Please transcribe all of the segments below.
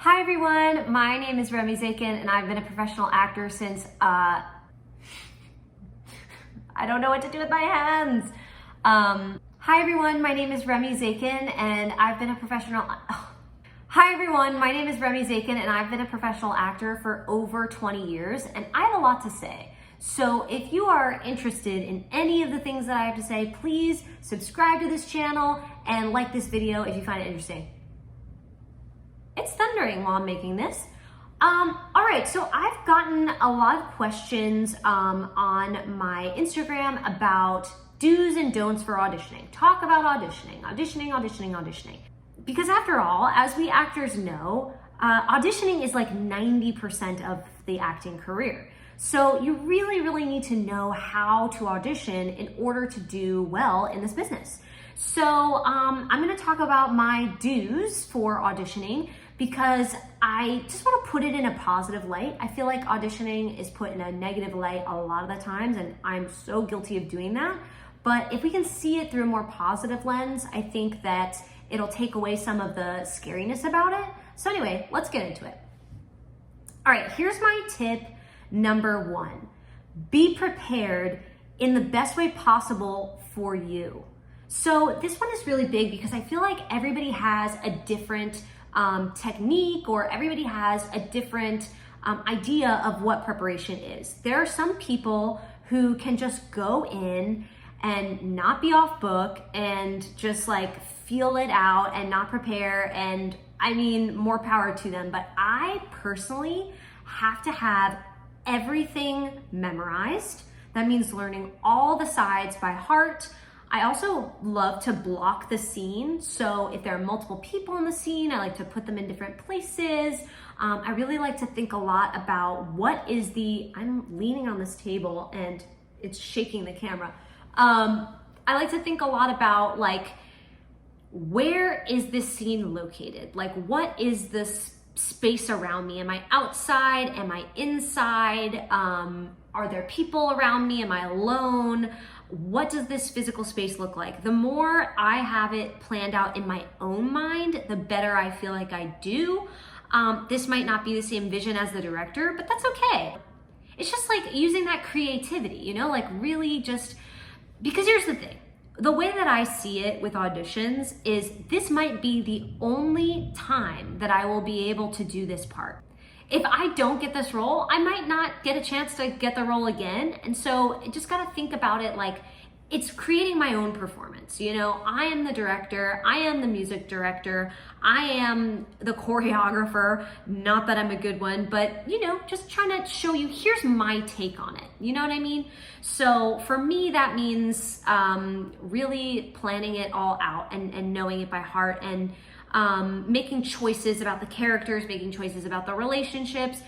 Hi everyone, my name is Remy Zakin and I've been a professional actor since, I don't know what to do with my hands. Hi everyone, my name is Remy Zakin and I've been a professional, Hi everyone, my name is Remy Zakin and I've been a professional actor for over 20 years and I have a lot to say. So if you are interested in any of the things that I have to say, please subscribe to this channel and like this video if you find it interesting. It's thundering while I'm making this. All right, so I've gotten a lot of questions on my Instagram about do's and don'ts for auditioning. Talk about auditioning. Because after all, as we actors know, auditioning is like 90% of the acting career. So you really need to know how to audition in order to do well in this business. So I'm gonna talk about my do's for auditioning because I just want to put it in a positive light. I feel like auditioning is put in a negative light a lot of the times, and I'm so guilty of doing that. But if we can see it through a more positive lens, I think that it'll take away some of the scariness about it. So anyway, let's get into it. All right, here's my tip number 1. Be prepared in the best way possible for you. So this one is really big because I feel like everybody has a different technique, or everybody has a different idea of what preparation is. There are some people who can just go in and not be off book and just like feel it out and not prepare, and I mean, more power to them. But I personally have to have everything memorized. That means learning all the sides by heart. I also love to block the scene. So if there are multiple people in the scene, I like to put them in different places. I really like to think a lot about I'm leaning on this table and it's shaking the camera. I like to think a lot about like, where is this scene located? Like, what is this space around me? Am I outside? Am I inside? Are there people around me? Am I alone? What does this physical space look like? The more I have it planned out in my own mind, the better I feel like I do. This might not be the same vision as the director, but that's okay. It's just like using that creativity, you know, like really just, because here's the thing. The way that I see it with auditions is this might be the only time that I will be able to do this part. If I don't get this role, I might not get a chance to get the role again. And so I just gotta think about it like it's creating my own performance. You know, I am the director, I am the music director, I am the choreographer. Not that I'm a good one, but you know, just trying to show you, here's my take on it. You know what I mean? So for me, that means really planning it all out and knowing it by heart, and making choices about the characters, making choices about the relationships.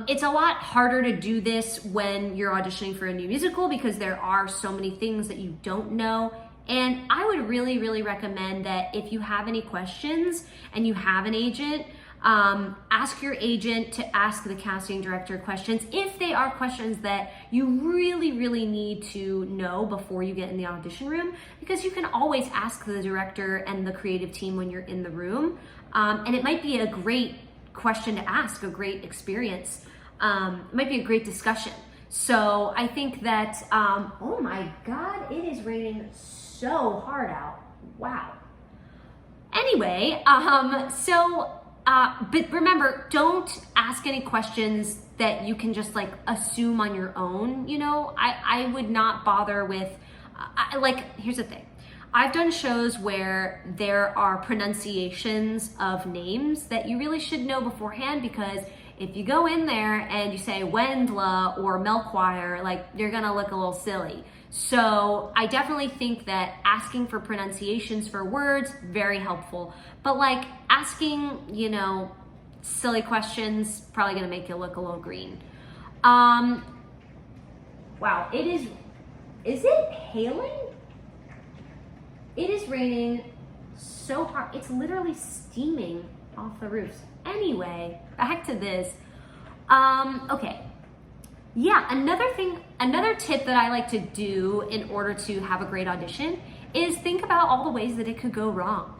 It's a lot harder to do this when you're auditioning for a new musical because there are so many things that you don't know. And I would really recommend that if you have any questions and you have an agent, ask your agent to ask the casting director questions if they are questions that you really need to know before you get in the audition room, because you can always ask the director and the creative team when you're in the room. And it might be a great question to ask, a great experience. It might be a great discussion. So I think that, oh my God, it is raining so hard out. Wow. Anyway, but remember, don't ask any questions that you can just like assume on your own. You know, I would not bother with, here's the thing. I've done shows where there are pronunciations of names that you really should know beforehand, because if you go in there and you say Wendla or Melchior, like you're gonna look a little silly. So I definitely think that asking for pronunciations for words, very helpful. But like asking, you know, silly questions, probably gonna make you look a little green. Wow, is it hailing? It is raining so hard. It's literally steaming off the roofs. Anyway, back to this. Okay. Yeah, another tip that I like to do in order to have a great audition is think about all the ways that it could go wrong.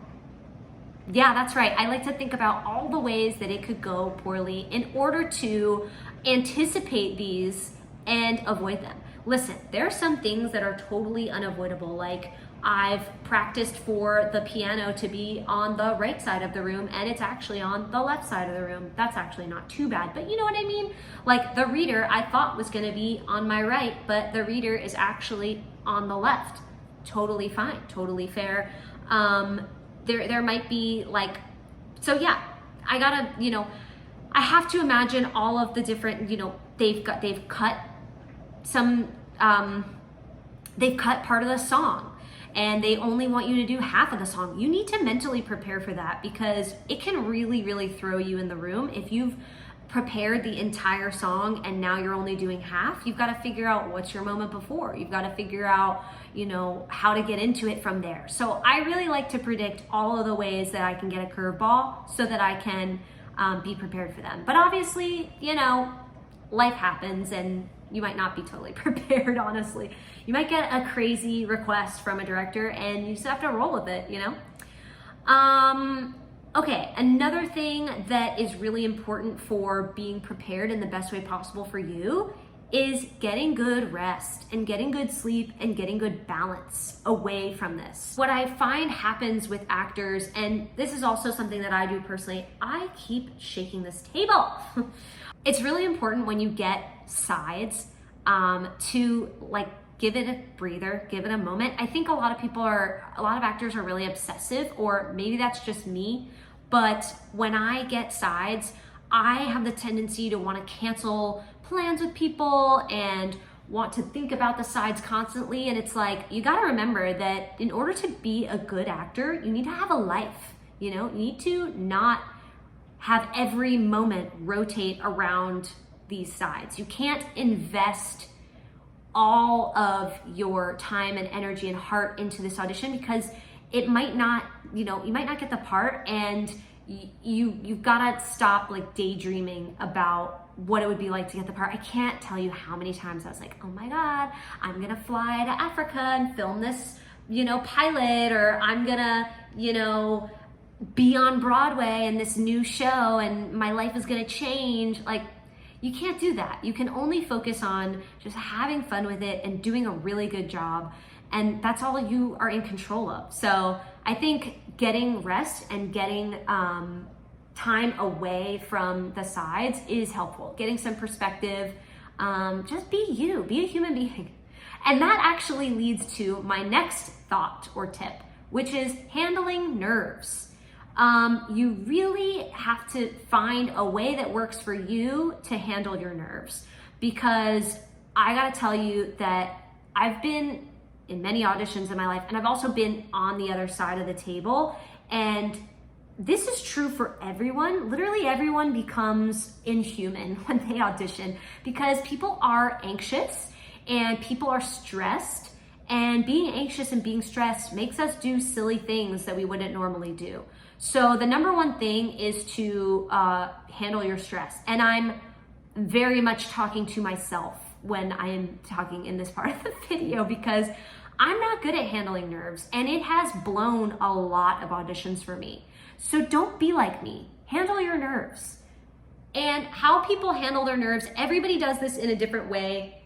Yeah, that's right. I like to think about all the ways that it could go poorly in order to anticipate these and avoid them. Listen, there are some things that are totally unavoidable, like I've practiced for the piano to be on the right side of the room and it's actually on the left side of the room. That's actually not too bad, but you know what I mean? Like the reader I thought was gonna be on my right, but the reader is actually on the left. Totally fine, totally fair. There might be like, so yeah, I gotta, I have to imagine all of the different, they've cut some, they've cut part of the song and they only want you to do half of the song. You need to mentally prepare for that because it can really, really throw you in the room. If you've prepared the entire song and now you're only doing half, you've got to figure out what's your moment before. You've got to figure out, how to get into it from there. So I really like to predict all of the ways that I can get a curveball so that I can be prepared for them. But obviously, life happens and you might not be totally prepared, honestly. You might get a crazy request from a director and you just have to roll with it, Okay, another thing that is really important for being prepared in the best way possible for you is getting good rest and getting good sleep and getting good balance away from this. What I find happens with actors, and this is also something that I do personally, I keep shaking this table. It's really important when you get sides to give it a breather, give it a moment. I think a lot of actors are really obsessive, or maybe that's just me, but when I get sides, I have the tendency to want to cancel plans with people and want to think about the sides constantly. And it's like, you got to remember that in order to be a good actor, you need to have a life, you need to not have every moment rotate around these sides. You can't invest all of your time and energy and heart into this audition because it might not, you might not get the part, and you've got to stop daydreaming about what it would be like to get the part. I can't tell you how many times I was like, oh my God, I'm gonna fly to Africa and film this, pilot, or I'm gonna, be on Broadway in this new show and my life is gonna change. You can't do that. You can only focus on just having fun with it and doing a really good job. And that's all you are in control of. So I think getting rest and getting time away from the sides is helpful. Getting some perspective, just be you, be a human being. And that actually leads to my next thought or tip, which is handling nerves. You really have to find a way that works for you to handle your nerves, because I gotta tell you that I've been in many auditions in my life, and I've also been on the other side of the table, and this is true for everyone. Literally everyone becomes inhuman when they audition because people are anxious and people are stressed, and being anxious and being stressed makes us do silly things that we wouldn't normally do. So the number one thing is to handle your stress. And I'm very much talking to myself when I am talking in this part of the video, because I'm not good at handling nerves, and it has blown a lot of auditions for me. So don't be like me. Handle your nerves. And how people handle their nerves, everybody does this in a different way.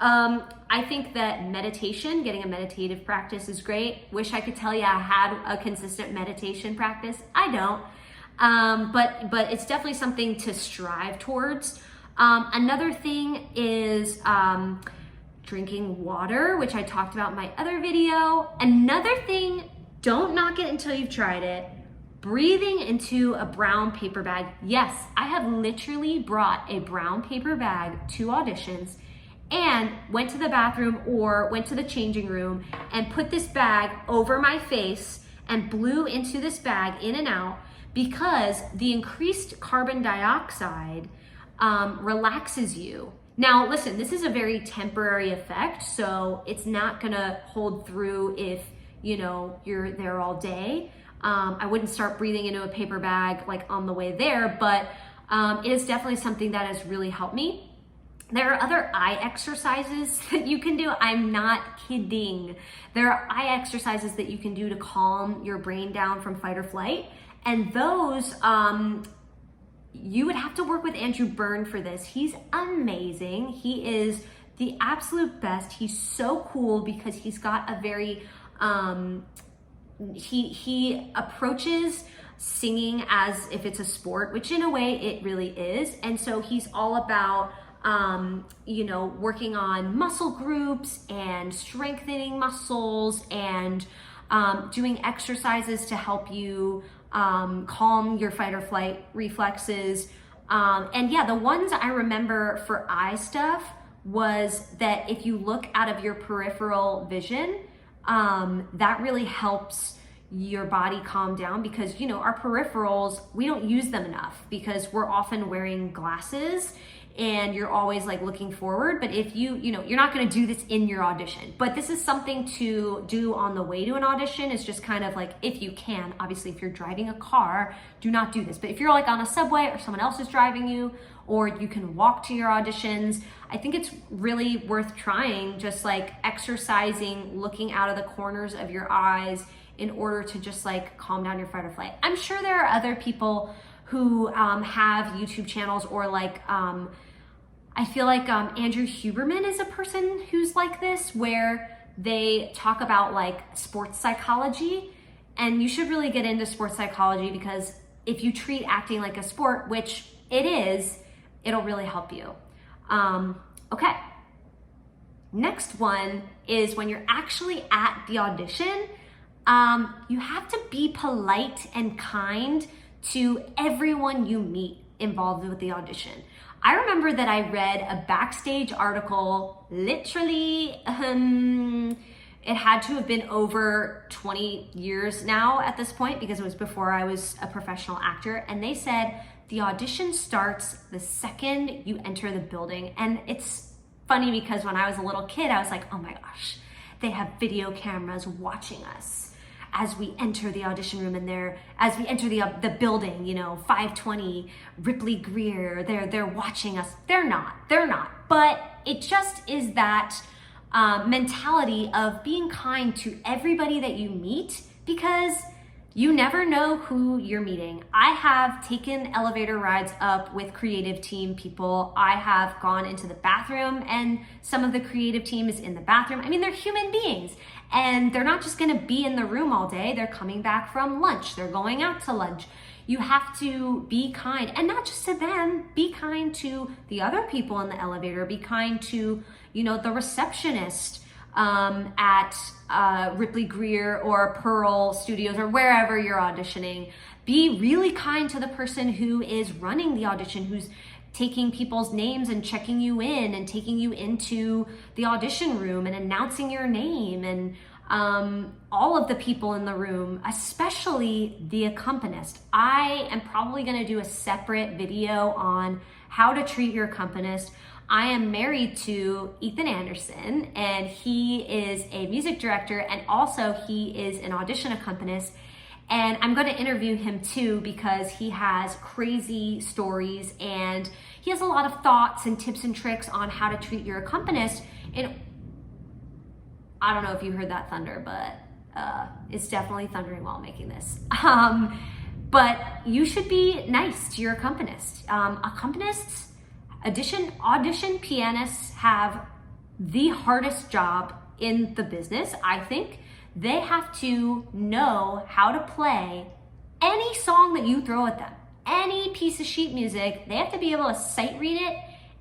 I think that meditation, getting a meditative practice is great. Wish I could tell you I had a consistent meditation practice. I don't. But it's definitely something to strive towards. Another thing is drinking water, which I talked about in my other video. Another thing, don't knock it until you've tried it. Breathing into a brown paper bag. Yes, I have literally brought a brown paper bag to auditions and went to the bathroom or went to the changing room and put this bag over my face and blew into this bag in and out, because the increased carbon dioxide relaxes you. Now, listen, this is a very temporary effect, so it's not gonna hold through if you're there all day. I wouldn't start breathing into a paper bag on the way there, but it is definitely something that has really helped me. There are other eye exercises that you can do. I'm not kidding. There are eye exercises that you can do to calm your brain down from fight or flight. And those, you would have to work with Andrew Byrne for this. He's amazing. He is the absolute best. He's so cool because he's got a very, he approaches singing as if it's a sport, which in a way it really is. And so he's all about, you know, working on muscle groups and strengthening muscles and doing exercises to help you calm your fight or flight reflexes. And yeah, the ones I remember for eye stuff was that if you look out of your peripheral vision, that really helps your body calm down, because, you know, our peripherals, we don't use them enough because we're often wearing glasses and you're always like looking forward. But if you know, you're not going to do this in your audition, but this is something to do on the way to an audition. It's just kind of like, if you can, obviously if you're driving a car, do not do this. But if you're like on a subway or someone else is driving you, or you can walk to your auditions, I think it's really worth trying, just like exercising, looking out of the corners of your eyes in order to just like calm down your fight or flight. I'm sure there are other people who have YouTube channels, or like, I feel like Andrew Huberman is a person who's like this, where they talk about like sports psychology, and you should really get into sports psychology, because if you treat acting like a sport, which it is, it'll really help you. Okay. Next one is when you're actually at the audition, you have to be polite and kind to everyone you meet involved with the audition. I remember that I read a backstage article, literally, it had to have been over 20 years now at this point, because it was before I was a professional actor. And they said the audition starts the second you enter the building. And it's funny because when I was a little kid, I was like, oh my gosh, they have video cameras watching us as we enter the audition room, and as we enter the building, you know, 520 Ripley Greer, they're watching us. They're not, but it just is that mentality of being kind to everybody that you meet, because you never know who you're meeting. I have taken elevator rides up with creative team people. I have gone into the bathroom and some of the creative team is in the bathroom. I mean, they're human beings, and they're not just gonna be in the room all day. They're coming back from lunch. They're going out to lunch. You have to be kind, and not just to them, be kind to the other people in the elevator, be kind to, you know, the receptionist at Ripley Greer or Pearl Studios or wherever you're auditioning. Be really kind to the person who is running the audition, who's taking people's names and checking you in and taking you into the audition room and announcing your name, and all of the people in the room, especially the accompanist. I am probably going to do a separate video on how to treat your accompanist. I am married to Ethan Anderson, and he is a music director, and also he is an audition accompanist. And I'm going to interview him too, because he has crazy stories and he has a lot of thoughts and tips and tricks on how to treat your accompanist. And I don't know if you heard that thunder, but it's definitely thundering while I'm making this. But you should be nice to your accompanist. Accompanists, audition pianists have the hardest job in the business, I think. They have to know how to play any song that you throw at them, any piece of sheet music. They have to be able to sight read it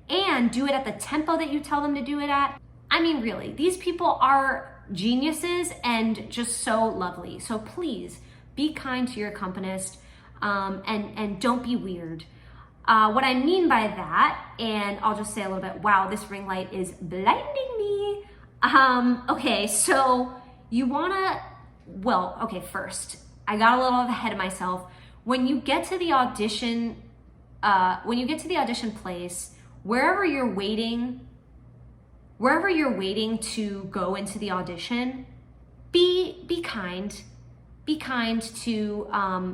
and do it at the tempo that you tell them to do it at. I mean, really, these people are geniuses and just so lovely. So please be kind to your accompanist, and don't be weird. What I mean by that, and I'll just say a little bit, wow, this ring light is blinding me. Okay, so you wanna, first, I got a little ahead of myself. When you get to the audition, place, wherever you're waiting to go into the audition, be kind. Be kind to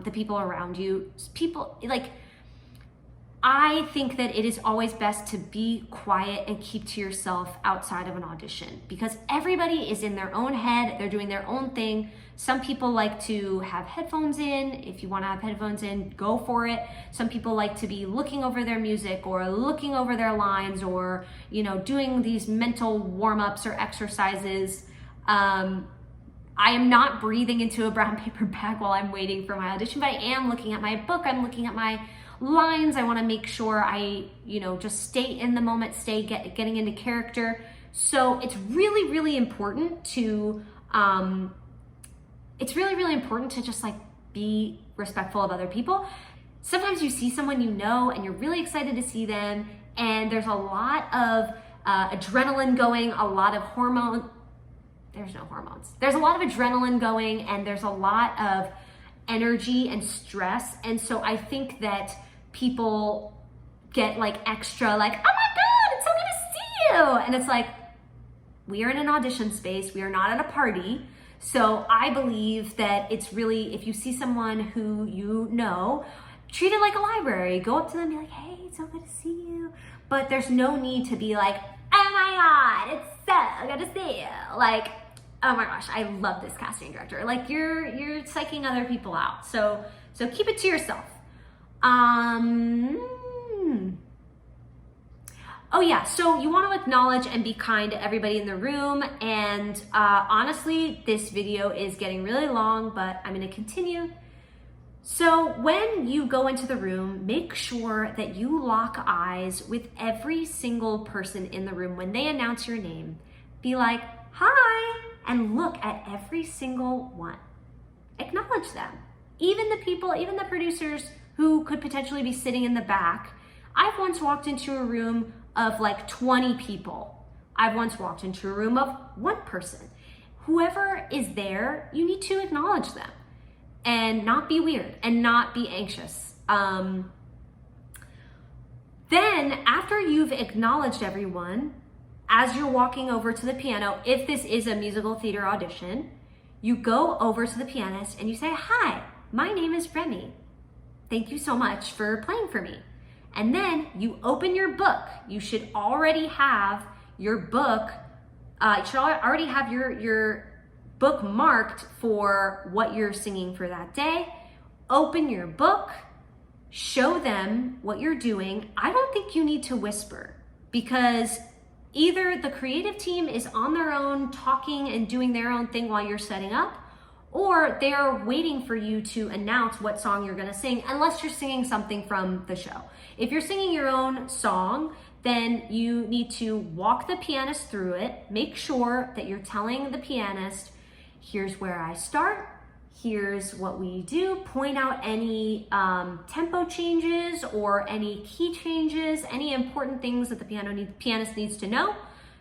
the people around you. People, like, I think that it is always best to be quiet and keep to yourself outside of an audition, because everybody is in their own head, they're doing their own thing. Some people like to have headphones in. If you want to have headphones in, go for it. Some people like to be looking over their music or looking over their lines, or, you know, doing these mental warm-ups or exercises. I am not breathing into a brown paper bag while I'm waiting for my audition, but I am looking at my book, I'm looking at my lines. I want to make sure I, you know, just stay in the moment, getting into character. So it's really, really important to, just like be respectful of other people. Sometimes you see someone you know and you're really excited to see them, and there's a lot of adrenaline going, a lot of there's no hormones. There's a lot of adrenaline going, and there's a lot of energy and stress. And so I think that people get like extra like, oh my God, it's so good to see you. And it's like, we are in an audition space. We are not at a party. So I believe that it's really, if you see someone who you know, treat it like a library. Go up to them and be like, hey, it's so good to see you. But there's no need to be like, oh my God, it's so good to see you. Like, oh my gosh, I love this casting director. Like you're psyching other people out. So keep it to yourself. Oh yeah, so you want to acknowledge and be kind to everybody in the room. And honestly, this video is getting really long, but I'm going to continue. So when you go into the room, make sure that you lock eyes with every single person in the room. When they announce your name, be like, hi, and look at every single one. Acknowledge them. Even the people, even the producers who could potentially be sitting in the back. I've once walked into a room of like 20 people. I've once walked into a room of one person. Whoever is there, you need to acknowledge them and not be weird and not be anxious. Then after you've acknowledged everyone, as you're walking over to the piano, if this is a musical theater audition, you go over to the pianist and you say, hi, my name is Remy. Thank you so much for playing for me. And then you open your book. You should already have your book, you should already have your book marked for what you're singing for that day. Open your book, show them what you're doing. I don't think you need to whisper, because either the creative team is on their own talking and doing their own thing while you're setting up, or they're waiting for you to announce what song you're gonna sing, unless you're singing something from the show. If you're singing your own song, then you need to walk the pianist through it. Make sure that you're telling the pianist, here's where I start, here's what we do. Point out any tempo changes or any key changes, any important things that the pianist needs to know.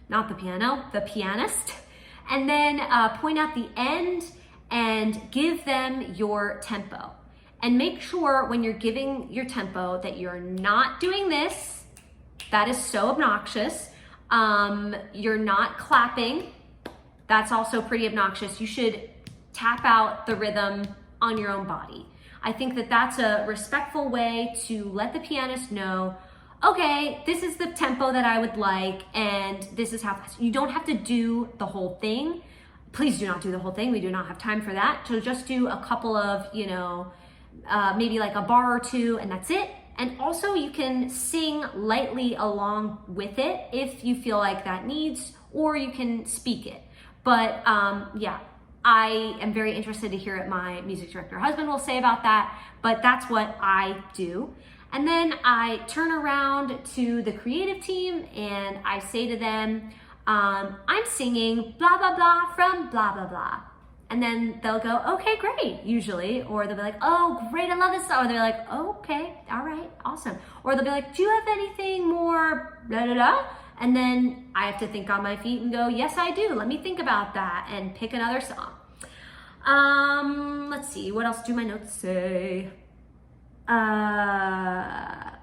Not the piano, the pianist. And then point out the end and give them your tempo. And make sure when you're giving your tempo that you're not doing this. That is so obnoxious. You're not clapping. That's also pretty obnoxious. You should tap out the rhythm on your own body. I think that that's a respectful way to let the pianist know, okay, this is the tempo that I would like, and this is how fast. You don't have to do the whole thing. Please do not do the whole thing. We do not have time for that. So just do a couple of, maybe like a bar or two, and that's it. And also you can sing lightly along with it if you feel like that needs, or you can speak it. But yeah, I am very interested to hear what my music director husband will say about that, but that's what I do. And then I turn around to the creative team and I say to them, I'm singing blah, blah, blah from blah, blah, blah. And then they'll go, okay, great, usually. Or they'll be like, oh, great, I love this song. Or they're like, oh, okay, all right, awesome. Or they'll be like, do you have anything more, blah, blah, blah? And then I have to think on my feet and go, yes, I do. Let me think about that and pick another song. Let's see, what else do my notes say?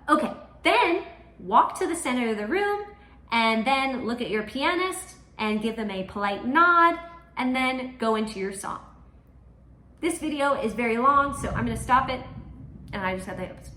Okay, then walk to the center of the room and then look at your pianist and give them a polite nod and then go into your song. This video is very long, so I'm gonna stop it and I just have the hiccups.